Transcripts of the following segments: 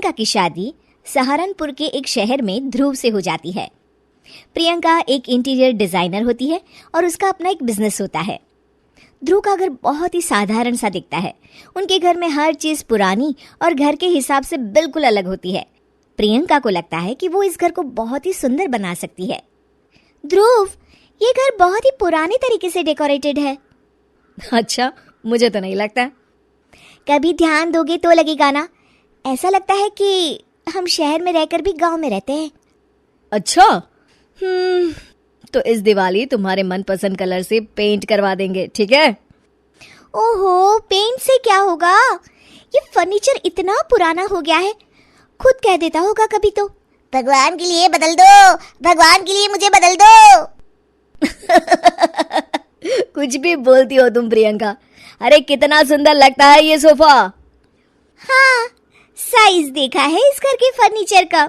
प्रियंका की शादी सहारनपुर के एक शहर में ध्रुव से हो जाती है। प्रियंका एक इंटीरियर डिजाइनर होती है और उसका अपना एक बिजनेस होता है। ध्रुव का घर बहुत ही साधारण सा दिखता है। उनके घर में हर चीज पुरानी और घर के हिसाब से बिल्कुल अलग होती है। प्रियंका को लगता है कि वो इस घर को बहुत ही सुंदर बना सकती है। ध्रुव, ये घर बहुत ही पुराने तरीके से डेकोरेटेड है। अच्छा, मुझे तो नहीं लगता। कभी ध्यान दोगे तो लगेगा ना। ऐसा लगता है कि हम शहर में रहकर भी गांव में रहते हैं। अच्छा, तो इस दिवाली तुम्हारे मनपसंद कलर से पेंट करवा देंगे, ठीक है? ओहो, पेंट से क्या होगा? ये फर्नीचर इतना पुराना हो गया है, खुद कह देता होगा कभी तो, भगवान के लिए बदल दो, भगवान के लिए मुझे बदल दो। कुछ भी बोलती हो तुम प्रियंका। अरे कितना सुंदर लगता है ये सोफा। हाँ, साइज देखा है इस घर के फर्नीचर का।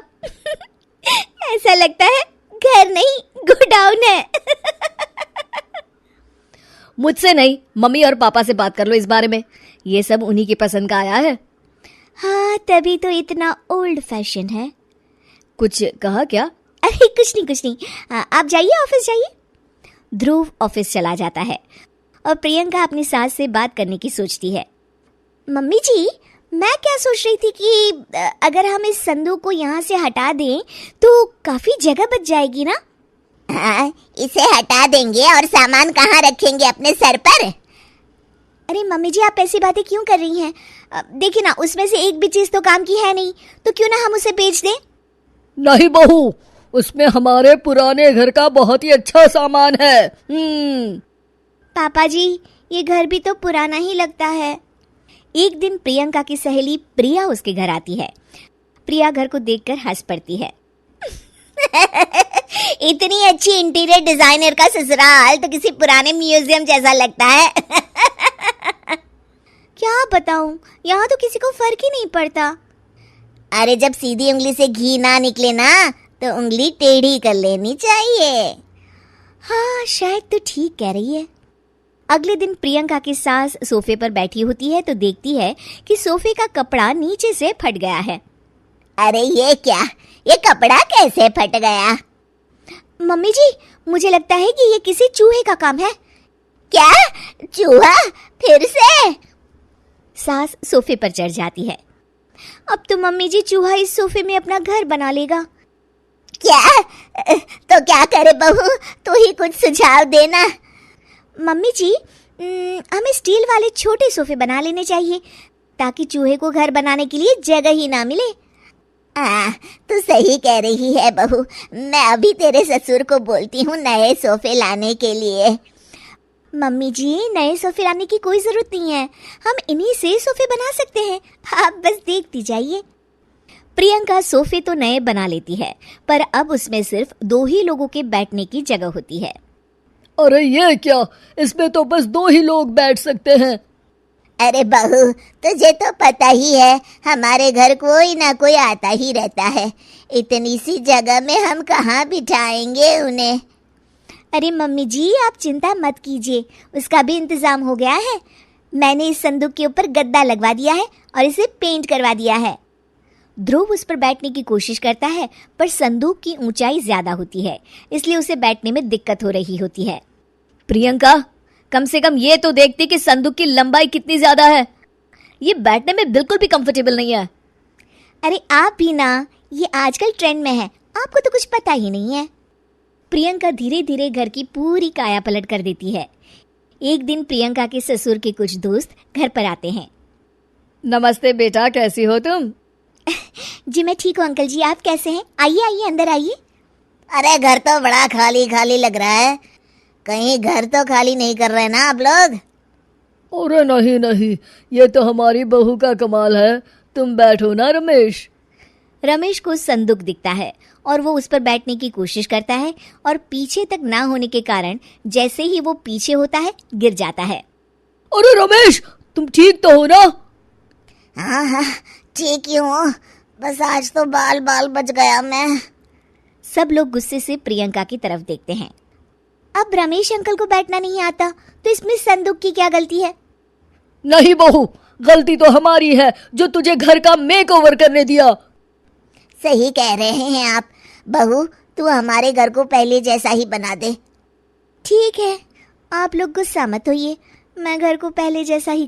ऐसा लगता है घर नहीं गोडाउन है। मुझसे नहीं, मम्मी और पापा से बात कर लो इस बारे में। ये सब उन्हीं की पसंद का आया है। हाँ, तभी तो इतना ओल्ड फैशन है। कुछ कहा क्या? अरे कुछ नहीं। आप जाइए, ऑफिस जाइए। ध्रुव ऑफिस चला जाता है और प्रियंका अपनी सास से बात करने की सोचती है। मम्मी जी, मैं क्या सोच रही थी कि अगर हम इस संदूक को यहाँ से हटा दें तो काफी जगह बच जाएगी ना। हाँ, इसे हटा देंगे और सामान कहाँ रखेंगे? अपने सर पर? अरे मम्मी जी, आप ऐसी बातें क्यों कर रही हैं? देखिए ना, उसमें से एक भी चीज तो काम की है नहीं, तो क्यों ना हम उसे बेच दें। नहीं बहू, उसमें हमारे पुराने घर का बहुत ही अच्छा सामान है। पापा जी, ये घर भी तो पुराना ही लगता है। एक दिन प्रियंका की सहेली प्रिया उसके घर आती है। प्रिया घर को देखकर हंस पड़ती है। इतनी अच्छी इंटीरियर डिजाइनर का ससुराल तो किसी पुराने म्यूजियम जैसा लगता है। क्या बताऊं, यहाँ तो किसी को फर्क ही नहीं पड़ता। अरे जब सीधी उंगली से घी ना निकले ना, तो उंगली टेढ़ी कर लेनी चाहिए। हाँ, शायद तो ठीक कह रही है। अगले दिन प्रियंका की सास सोफे पर बैठी होती है तो देखती है कि सोफे का कपड़ा नीचे से फट गया है। अरे ये क्या? ये कपड़ा कैसे फट गया? मम्मी जी, मुझे लगता है कि ये किसी चूहे का काम है। क्या? चूहा? फिर से? सास सोफे पर चढ़ जाती है। अब तो मम्मी जी चूहा इस सोफे में अपना घर बना लेगा। क्या? तो क्या करे बहू, तू ही कुछ सुझाव देना। मम्मी जी, हमें स्टील वाले छोटे सोफे बना लेने चाहिए ताकि चूहे को घर बनाने के लिए जगह ही ना मिले। तू सही कह रही है बहू। मैं अभी तेरे ससुर को बोलती हूँ नए सोफे लाने के लिए। मम्मी जी, नए सोफे लाने की कोई जरूरत नहीं है, हम इन्हीं से सोफे बना सकते हैं। आप बस देखती जाइए। प्रियंका सोफे तो नए बना लेती है, पर अब उसमें सिर्फ 2 ही लोगों के बैठने की जगह होती है। अरे ये क्या? इसमें तो बस 2 ही लोग बैठ सकते हैं। अरे बहू, तुझे तो पता ही है, हमारे घर कोई ना कोई आता ही रहता है। इतनी सी जगह में हम कहाँ बिठाएंगे उन्हें? अरे मम्मी जी, आप चिंता मत कीजिए, उसका भी इंतजाम हो गया है। मैंने इस संदूक के ऊपर गद्दा लगवा दिया है और इसे पेंट करवा दिया है। ध्रुव उस पर बैठने की कोशिश करता है, पर संदूक की ऊंचाई ज्यादा होती है, इसलिए उसे बैठने में दिक्कत हो रही होती है। प्रियंका, कम से कम ये तो देखती कि संदूक की लंबाई कितनी ज्यादा है। ये बैठने में बिल्कुल भी कंफर्टेबल नहीं है। अरे आप भी ना, ये आजकल ट्रेंड में है, आपको तो कुछ पता ही नहीं है। प्रियंका धीरे धीरे घर की पूरी काया पलट कर देती है। एक दिन प्रियंका के ससुर के कुछ दोस्त घर पर आते हैं। नमस्ते बेटा, कैसी हो तुम? जी मैं ठीक हूँ अंकल जी, आप कैसे हैं? आइए आइए, अंदर आइए। अरे घर तो बड़ा खाली खाली लग रहा है, कहीं घर तो खाली नहीं कर रहे ना आप लोग? अरे नहीं, ये तो हमारी बहू का कमाल है। तुम बैठो ना रमेश। रमेश को संदूक दिखता है और वो उस पर बैठने की कोशिश करता है और पीछे तक ना होने के कारण जैसे ही वो पीछे होता है गिर जाता है। अरे रमेश, तुम ठीक तो हो ना? हाँ, ठीक ही हूँ, बस आज तो बाल बच गया मैं। सब लोग गुस्से से प्रियंका की तरफ देखते हैं। अब रमेश अंकल को बैठना नहीं आता तो इसमें संदूक की क्या गलती है? नहीं बहू, गलती तो हमारी है जो तुझे घर का मेकओवर करने दिया। सही कह रहे हैं आप। बहू, तू हमारे घर को पहले जैसा ही बना दे। ठीक है, आप लोग गुस्सा मत होइए, मैं घर को पहले जैसा ही